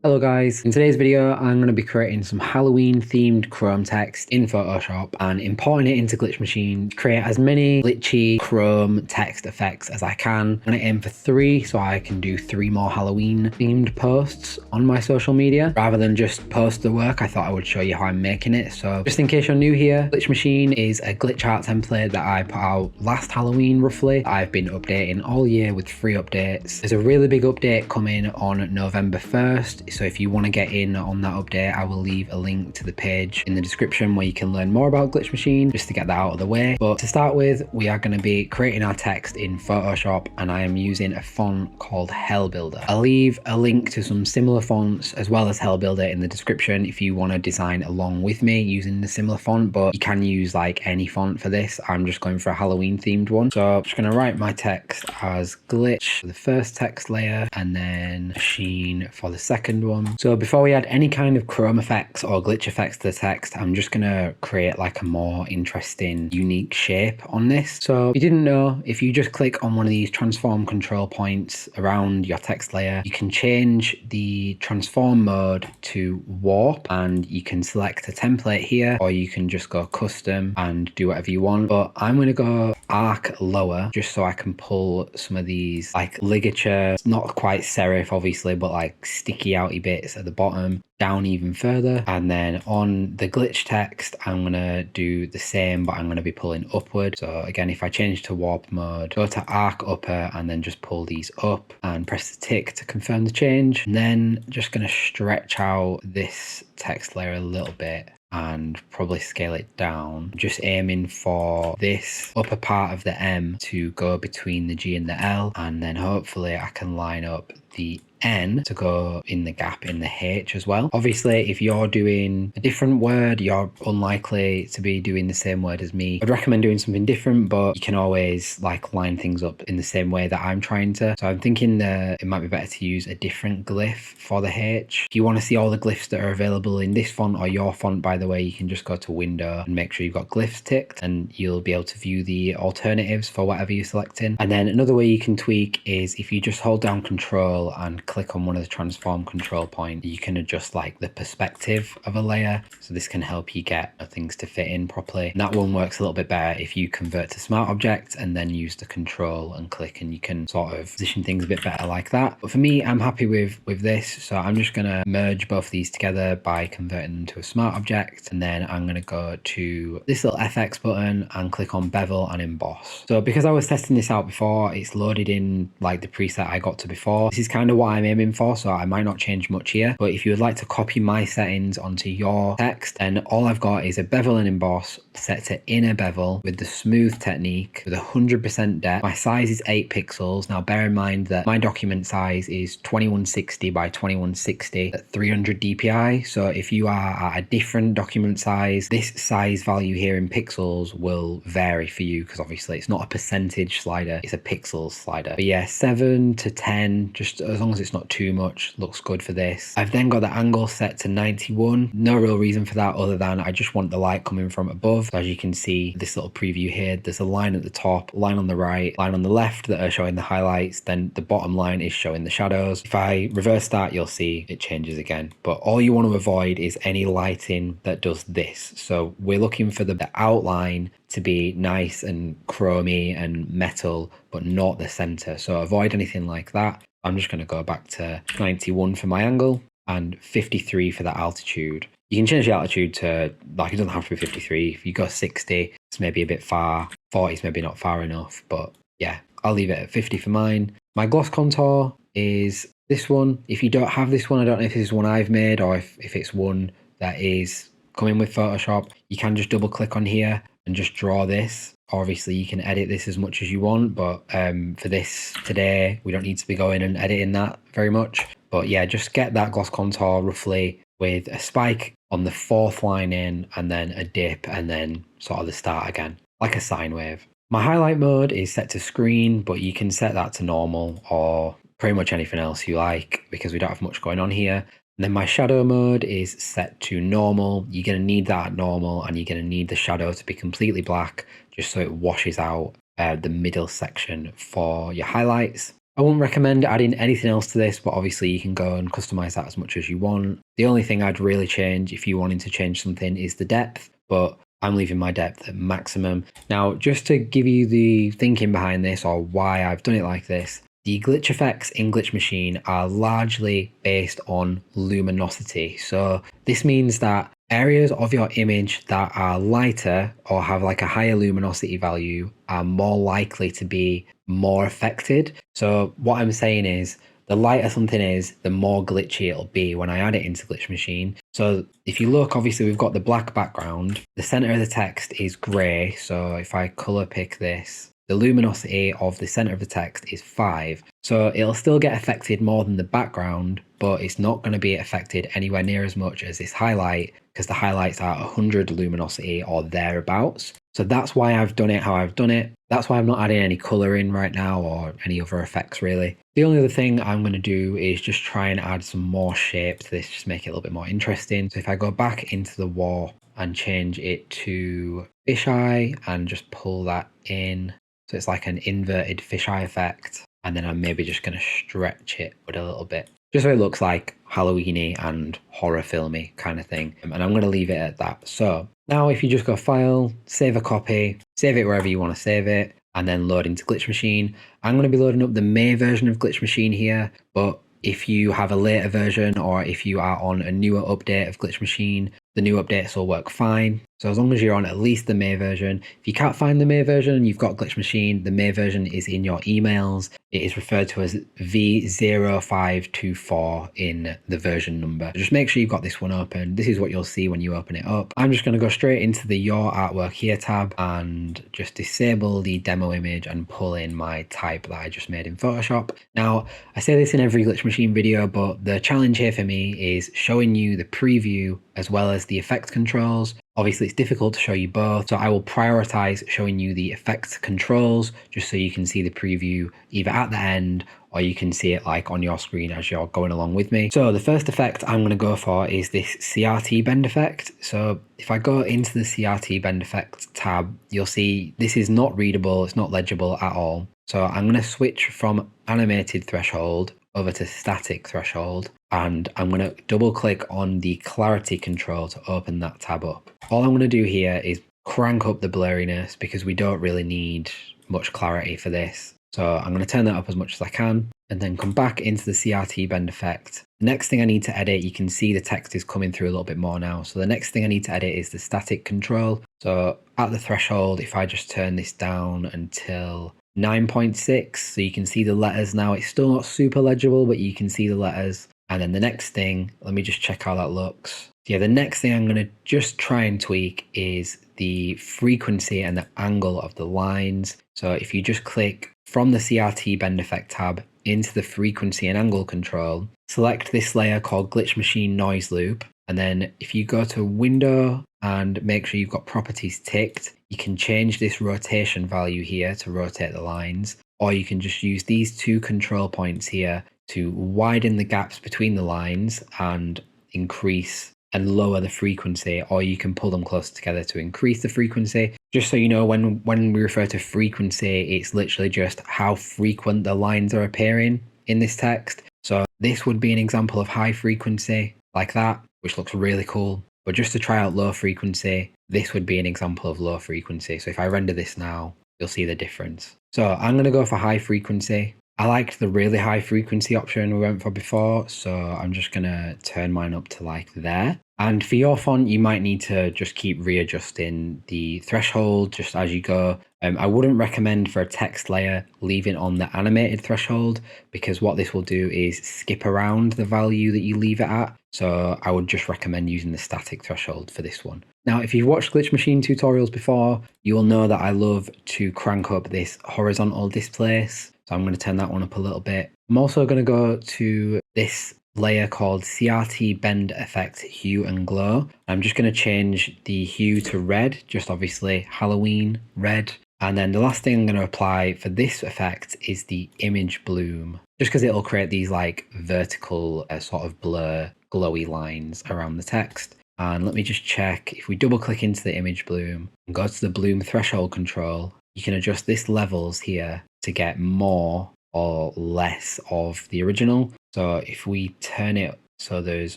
Hello guys, in today's video I'm going to be creating some Halloween themed chrome text in Photoshop and importing it into Glitch Machine to create as many glitchy chrome text effects as I can. I'm going to aim for 3 so I can do 3 more Halloween themed posts on my social media. Rather than just post the work, I thought I would show you how I'm making it. So just in case you're new here, Glitch Machine is a glitch art template that I put out last Halloween roughly. I've been updating all year with free updates. There's a really big update coming on November 1st. So if you want to get in on that update, I will leave a link to the page in the description where you can learn more about Glitch Machine, just to get that out of the way. But to start with, we are going to be creating our text in Photoshop, and I am using a font called Hellbuilder. I'll leave a link to some similar fonts as well as Hellbuilder in the description if you want to design along with me using the similar font, but you can use like any font for this. I'm just going for a Halloween themed one. So I'm just going to write my text as glitch for the first text layer and then machine for the second one. So before we add any kind of chrome effects or glitch effects to the text, I'm just going to create like a more interesting, unique shape on this. So if you didn't know, if you just click on one of these transform control points around your text layer, you can change the transform mode to warp, and you can select a template here, or you can just go custom and do whatever you want. But I'm going to go arc lower just so I can pull some of these like ligature, not quite serif obviously, but like sticky outy bits at the bottom down even further. And then on the glitch text, I'm going to do the same, but I'm going to be pulling upward. So again, if I change to warp mode, go to arc upper and then just pull these up and press the tick to confirm the change. And then just going to stretch out this text layer a little bit and probably scale it down, just aiming for this upper part of the M to go between the G and the L, and then hopefully I can line up the N to go in the gap in the H as well. Obviously, if you're doing a different word, you're unlikely to be doing the same word as me. I'd recommend doing something different, but you can always like line things up in the same way that I'm trying to. So I'm thinking that it might be better to use a different glyph for the H. If you want to see all the glyphs that are available in this font or your font, by the way, you can just go to window and make sure you've got glyphs ticked, and you'll be able to view the alternatives for whatever you're selecting. And then another way you can tweak is if you just hold down Control and click on one of the transform control points, you can adjust like the perspective of a layer, so this can help you get things to fit in properly. And that one works a little bit better if you convert to smart object and then use the control and click, and you can sort of position things a bit better like that. But for me, I'm happy with this, so I'm just going to merge both of these together by converting them to a smart object, and then I'm going to go to this little FX button and click on Bevel and Emboss. So because I was testing this out before, it's loaded in like the preset I got to before. This is kind of what I'm aiming for, so I might not change much here. But if you would like to copy my settings onto your text, then all I've got is a bevel and emboss set to inner bevel with the smooth technique with 100% depth. My size is 8 pixels. Now bear in mind that my document size is 2160 by 2160 at 300 dpi. So if you are at a different document size, this size value here in pixels will vary for you, because obviously it's not a percentage slider, it's a pixels slider. But yeah, 7 to 10, just as long as it's not too much, looks good for this. I've then got the angle set to 91. No real reason for that other than I just want the light coming from above. So as you can see, this little preview here, there's a line at the top, line on the right, line on the left that are showing the highlights, then the bottom line is showing the shadows. If I reverse that, you'll see it changes again. But all you want to avoid is any lighting that does this. So we're looking for the outline to be nice and chromy and metal, but not the center. So avoid anything like that. I'm just going to go back to 91 for my angle and 53 for the altitude. You can change the altitude to, like, it doesn't have to be 53. If you go 60, it's maybe a bit far. 40 is maybe not far enough, but yeah, I'll leave it at 50 for mine. My gloss contour is this one. If you don't have this one, I don't know if this is one I've made or if it's one that is coming with Photoshop, you can just double click on here and just draw this. Obviously you can edit this as much as you want, but for this today, we don't need to be going and editing that very much. But yeah, just get that gloss contour roughly with a spike on the 4th line in, and then a dip, and then sort of the start again, like a sine wave. My highlight mode is set to screen, but you can set that to normal or pretty much anything else you like, because we don't have much going on here. And then my shadow mode is set to normal. You're going to need that at normal, and you're going to need the shadow to be completely black just so it washes out the middle section for your highlights. I wouldn't recommend adding anything else to this, but obviously you can go and customize that as much as you want. The only thing I'd really change if you wanted to change something is the depth, but I'm leaving my depth at maximum. Now, just to give you the thinking behind this or why I've done it like this, the glitch effects in Glitch Machine are largely based on luminosity. So this means that areas of your image that are lighter or have like a higher luminosity value are more likely to be more affected. So what I'm saying is the lighter something is, the more glitchy it'll be when I add it into Glitch Machine. So if you look, obviously we've got the black background. The center of the text is gray. So if I color pick this, the luminosity of the center of the text is 5. So it'll still get affected more than the background, but it's not going to be affected anywhere near as much as this highlight, because the highlights are 100 luminosity or thereabouts. So that's why I've done it how I've done it. That's why I'm not adding any color in right now or any other effects really. The only other thing I'm going to do is just try and add some more shape to this, just make it a little bit more interesting. So if I go back into the warp and change it to fisheye and just pull that in, so it's like an inverted fisheye effect. And then I'm maybe just going to stretch it with a little bit, just so it looks like Halloween-y and horror filmy kind of thing. And I'm going to leave it at that. So now if you just go File, Save a Copy, save it wherever you want to save it, and then load into Glitch Machine. I'm going to be loading up the May version of Glitch Machine here, but if you have a later version or if you are on a newer update of Glitch Machine, the new updates will work fine. So as long as you're on at least the May version. If you can't find the May version and you've got Glitch Machine, the May version is in your emails. It is referred to as V0524 in the version number. Just make sure you've got this one open. This is what you'll see when you open it up. I'm just going to go straight into the Your Artwork Here tab and just disable the demo image and pull in my type that I just made in Photoshop. Now, I say this in every Glitch Machine video, but the challenge here for me is showing you the preview as well as the effect controls. Obviously, it's difficult to show you both, so I will prioritize showing you the effects controls just so you can see the preview either at the end or you can see it like on your screen as you're going along with me. So the first effect I'm going to go for is this CRT Bend Effect. So if I go into the CRT Bend Effect tab, you'll see this is not readable, it's not legible at all. So I'm going to switch from animated threshold over to static threshold, and I'm going to double click on the clarity control to open that tab up. All I'm going to do here is crank up the blurriness because we don't really need much clarity for this. So I'm going to turn that up as much as I can and then come back into the CRT Bend Effect. The next thing I need to edit, you can see the text is coming through a little bit more now. So the next thing I need to edit is the static control. So at the threshold, if I just turn this down until 9.6, so you can see the letters now. It's still not super legible, but you can see the letters. And then the next thing, let me just check how that looks. Yeah, the next thing I'm going to just try and tweak is the frequency and the angle of the lines. So if you just click from the CRT Bend Effect tab into the frequency and angle control, select this layer called Glitch Machine Noise Loop. And then if you go to Window and make sure you've got properties ticked, you can change this rotation value here to rotate the lines, or you can just use these two control points here to widen the gaps between the lines and increase and lower the frequency, or you can pull them closer together to increase the frequency. Just so you know, when we refer to frequency, it's literally just how frequent the lines are appearing in this text. So this would be an example of high frequency like that, which looks really cool. But just to try out low frequency, this would be an example of low frequency. So if I render this now, you'll see the difference. So I'm going to go for high frequency. I liked the really high frequency option we went for before, so I'm just going to turn mine up to like there. And for your font, you might need to just keep readjusting the threshold just as you go. I wouldn't recommend for a text layer leaving on the animated threshold, because what this will do is skip around the value that you leave it at. So I would just recommend using the static threshold for this one. Now, if you've watched Glitch Machine tutorials before, you will know that I love to crank up this horizontal displace. So I'm going to turn that one up a little bit. I'm also going to go to this layer called CRT Bend Effect Hue and Glow. I'm just going to change the hue to red, just obviously Halloween red. And then the last thing I'm going to apply for this effect is the image bloom, just because it'll create these like vertical sort of blur, glowy lines around the text. And let me just check, if we double click into the image bloom and go to the bloom threshold control, you can adjust this levels here to get more or less of the original. So if we turn it so the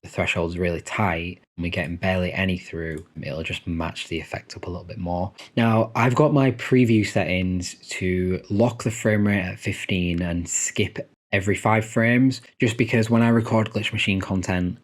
threshold's really tight and we're getting barely any through, it'll just match the effect up a little bit more. Now, I've got my preview settings to lock the frame rate at 15 and skip every 5 frames, just because when I record Glitch Machine content,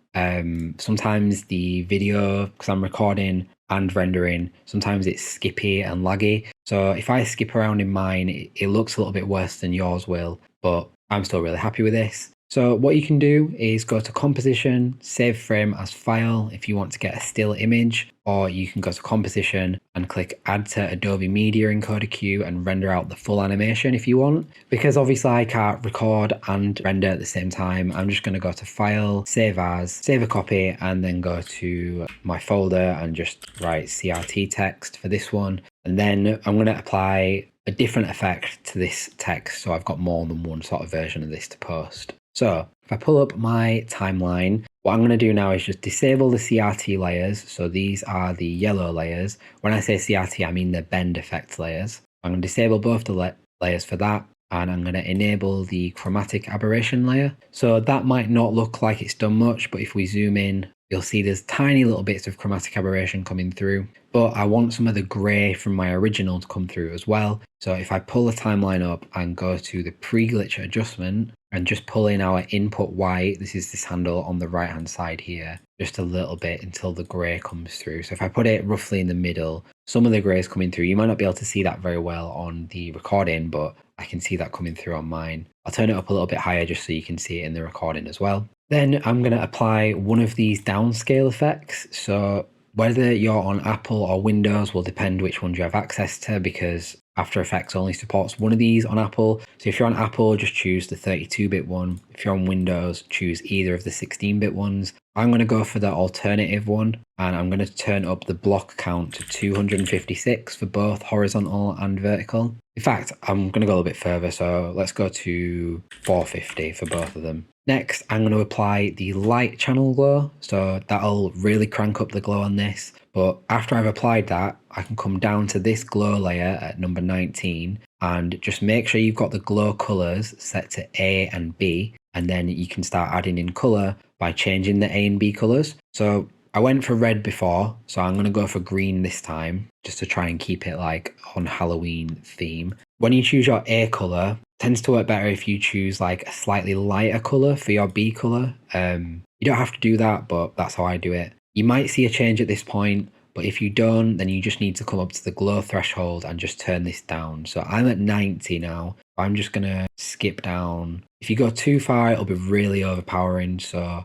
sometimes the video, because I'm recording and rendering, sometimes it's skippy and laggy. So if I skip around in mine, it looks a little bit worse than yours will, but I'm still really happy with this. So what you can do is go to composition, save frame as file if you want to get a still image, or you can go to composition and click add to Adobe Media Encoder Queue and render out the full animation if you want. Because obviously I can't record and render at the same time, I'm just going to go to file, save as, save a copy, and then go to my folder and just write CRT text for this one. And then I'm going to apply a different effect to this text, so I've got more than one sort of version of this to post. So if I pull up my timeline, what I'm going to do now is just disable the CRT layers. So these are the yellow layers. When I say CRT, I mean the Bend Effect layers. I'm going to disable both the layers for that, and I'm going to enable the chromatic aberration layer. So that might not look like it's done much, but if we zoom in, you'll see there's tiny little bits of chromatic aberration coming through. But I want some of the grey from my original to come through as well. So if I pull the timeline up and go to the pre-glitch adjustment and just pull in our input white, this is this handle on the right hand side here, just a little bit until the grey comes through. So if I put it roughly in the middle, some of the grey is coming through. You might not be able to see that very well on the recording, but I can see that coming through on mine. I'll turn it up a little bit higher just so you can see it in the recording as well. Then I'm going to apply one of these downscale effects. So whether you're on Apple or Windows will depend which ones you have access to, because After Effects only supports one of these on Apple. So if you're on Apple, just choose the 32-bit one. If you're on Windows, choose either of the 16-bit ones. I'm going to go for the alternative one, and I'm going to turn up the block count to 256 for both horizontal and vertical. In fact, I'm going to go a little bit further, so let's go to 450 for both of them. Next, I'm going to apply the light channel glow, so that'll really crank up the glow on this. But after I've applied that, I can come down to this glow layer at number 19 and just make sure you've got the glow colors set to A and B, and then you can start adding in color by changing the A and B colors. So I went for red before, so I'm going to go for green this time, just to try and keep it like on Halloween theme. When you choose your A color, it tends to work better if you choose like a slightly lighter color for your B color. You don't have to do that, but that's how I do it. You might see a change at this point, but if you don't, then you just need to come up to the glow threshold and just turn this down. So I'm at 90 now. I'm just going to skip down. If you go too far, it'll be really overpowering. So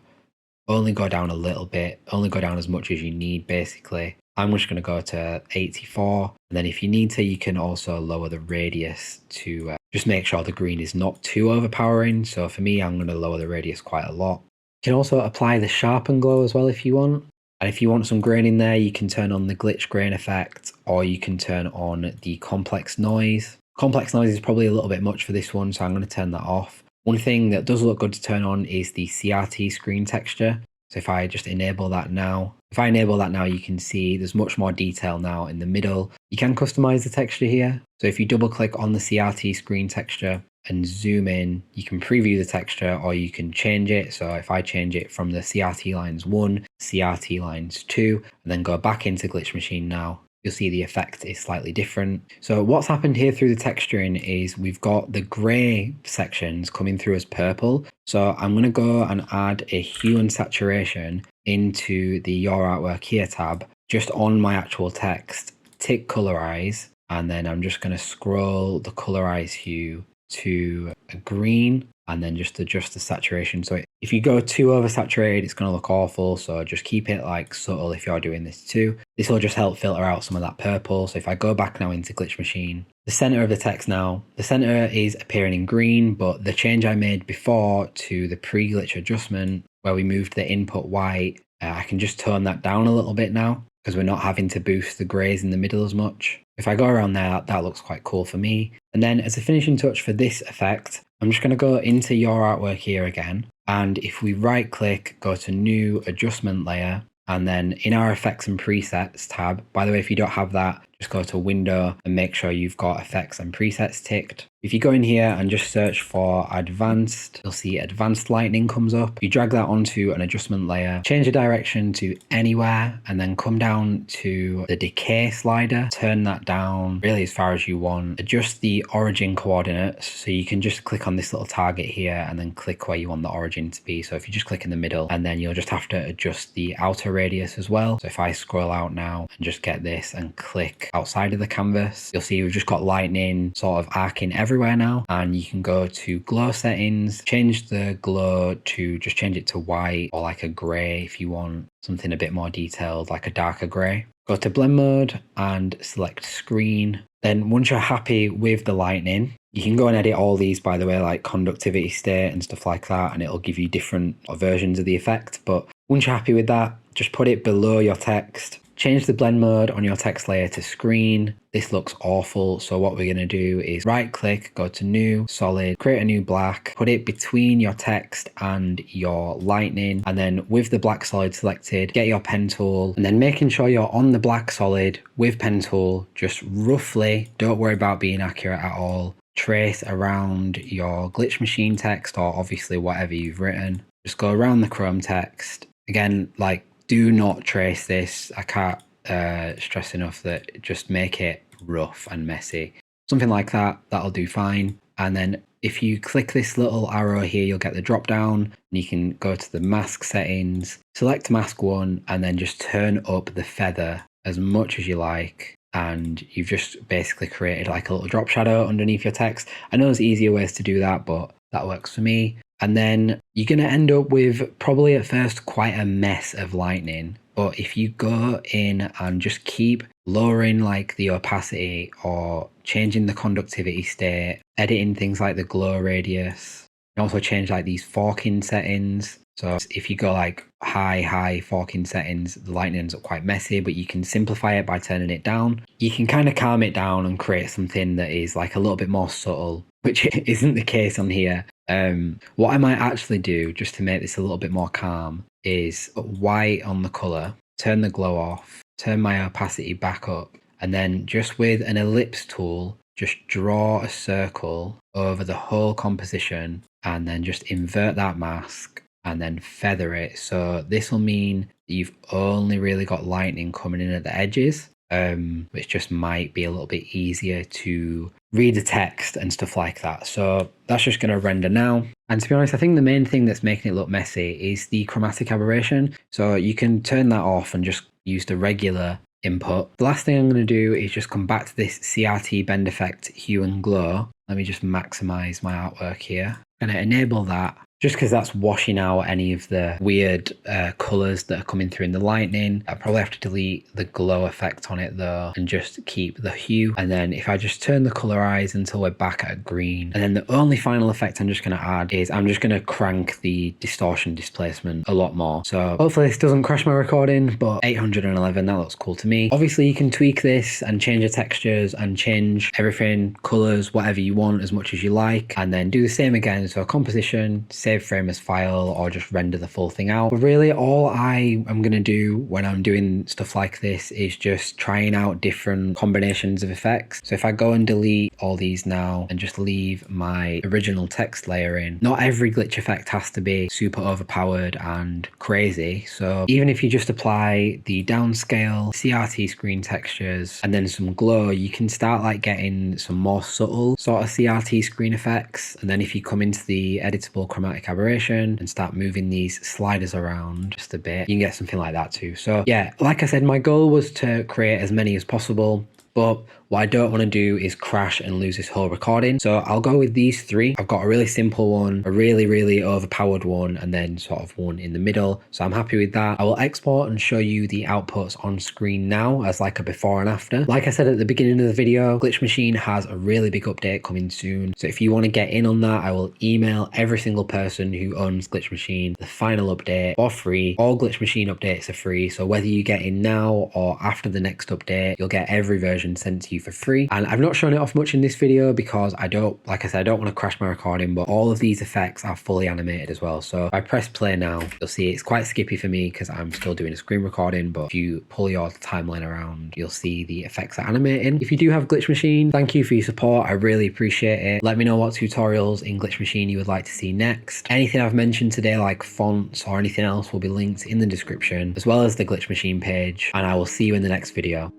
only go down a little bit, only go down as much as you need, basically. I'm just going to go to 84. And then if you need to, you can also lower the radius to just make sure the green is not too overpowering. So for me, I'm going to lower the radius quite a lot. You can also apply the sharpen glow as well if you want. And if you want some grain in there, you can turn on the glitch grain effect, or you can turn on the complex noise. Complex noise is probably a little bit much for this one, so I'm going to turn that off. One thing that does look good to turn on is the CRT screen texture. So if I just enable that now, you can see there's much more detail now in the middle. You can customize the texture here. So if you double click on the CRT screen texture and zoom in, you can preview the texture or you can change it. So if I change it from the CRT lines 1, CRT lines 2, and then go back into Glitch Machine now, you'll see the effect is slightly different. So what's happened here through the texturing is we've got the grey sections coming through as purple. So I'm going to go and add a hue and saturation into the Your Artwork Here tab, just on my actual text, tick colorize, and then I'm just going to scroll the colorize hue to a green and then just adjust the saturation. So if you go too oversaturated, it's going to look awful. So just keep it like subtle if you're doing this too. This will just help filter out some of that purple. So if I go back now into Glitch Machine, the center of the text now, the center is appearing in green, but the change I made before to the pre-glitch adjustment where we moved the input white, I can just tone that down a little bit now because we're not having to boost the grays in the middle as much. If I go around there, that looks quite cool for me. And then as a finishing touch for this effect, I'm just going to go into Your Artwork Here again. And if we right click, go to New Adjustment Layer, and then in our Effects and Presets tab, by the way, if you don't have that, just go to window and make sure you've got effects and presets ticked. If you go in here and just search for advanced, you'll see advanced lightning comes up. You drag that onto an adjustment layer, change the direction to anywhere, and then come down to the decay slider, turn that down really as far as you want. Adjust the origin coordinates, so you can just click on this little target here and then click where you want the origin to be. So if you just click in the middle, and then you'll just have to adjust the outer radius as well. So if I scroll out now and just get this and click outside of the canvas, you'll see we've just got lightning sort of arcing everywhere now. And you can go to glow settings, change the glow to just change it to white or like a gray if you want something a bit more detailed, like a darker gray. Go to blend mode and select screen. Then once you're happy with the lightning, you can go and edit all these, by the way, like conductivity state and stuff like that, and it'll give you different versions of the effect. But once you're happy with that, just put it below your text. Change the blend mode on your text layer to screen. This looks awful. So what we're going to do is right click, go to new, solid, create a new black, put it between your text and your lightning. And then with the black solid selected, get your pen tool, and then making sure you're on the black solid with pen tool, just roughly, don't worry about being accurate at all. Trace around your glitch machine text, or obviously whatever you've written. Just go around the Chrome text. Again, like, do not trace this. I can't stress enough that just make it rough and messy. Something like that, that'll do fine. And then if you click this little arrow here, you'll get the drop down and you can go to the mask settings, select mask 1, and then just turn up the feather as much as you like. And you've just basically created like a little drop shadow underneath your text. I know there's easier ways to do that, but that works for me. And then you're going to end up with probably at first quite a mess of lightning. But if you go in and just keep lowering like the opacity or changing the conductivity state, editing things like the glow radius, and also change like these forking settings. So if you go like high forking settings, the lightning ends up quite messy, but you can simplify it by turning it down. You can kind of calm it down and create something that is like a little bit more subtle, which isn't the case on here. What I might actually do just to make this a little bit more calm is put white on the color, turn the glow off, turn my opacity back up, and then just with an ellipse tool, just draw a circle over the whole composition and then just invert that mask and then feather it. So this will mean that you've only really got lightning coming in at the edges, which just might be a little bit easier to read the text and stuff like that. So that's just going to render now. And to be honest, I think the main thing that's making it look messy is the chromatic aberration. So you can turn that off and just use the regular input. The last thing I'm going to do is just come back to this CRT Bend Effect hue and glow. Let me just maximize my artwork here. I'm going to enable that, just because that's washing out any of the weird colors that are coming through in the lightning. I probably have to delete the glow effect on it though and just keep the hue. And then if I just turn the colorize until we're back at green, and then the only final effect I'm just going to add is I'm just going to crank the distortion displacement a lot more. So hopefully this doesn't crash my recording, but 811, that looks cool to me. Obviously you can tweak this and change the textures and change everything, colors, whatever you want as much as you like, and then do the same again. So composition, save frame as file, or just render the full thing out. But really all I am going to do when I'm doing stuff like this is just trying out different combinations of effects. So if I go and delete all these now and just leave my original text layer in, not every glitch effect has to be super overpowered and crazy. So even if you just apply the downscale, CRT screen textures, and then some glow, you can start like getting some more subtle sort of CRT screen effects. And then if you come into the editable chromatic aberration and start moving these sliders around just a bit, you can get something like that too. So yeah, like I said, my goal was to create as many as possible, but what I don't want to do is crash and lose this whole recording. So I'll go with these three. I've got a really simple one, a really overpowered one, and then sort of one in the middle. So I'm happy with that. I will export and show you the outputs on screen now as like a before and after. Like I said at the beginning of the video, Glitch Machine has a really big update coming soon. So if you want to get in on that, I will email every single person who owns Glitch Machine the final update for free. All Glitch Machine updates are free. So whether you get in now or after the next update, you'll get every version version sent to you for free. And I've not shown it off much in this video because I don't, like I said, I don't want to crash my recording, but all of these effects are fully animated as well. So if I press play now, you'll see it's quite skippy for me because I'm still doing a screen recording, but if you pull your timeline around, you'll see the effects are animating. If you do have Glitch Machine, thank you for your support. I really appreciate it. Let me know what tutorials in Glitch Machine you would like to see next. Anything I've mentioned today, like fonts or anything else, will be linked in the description, as well as the Glitch Machine page, and I will see you in the next video.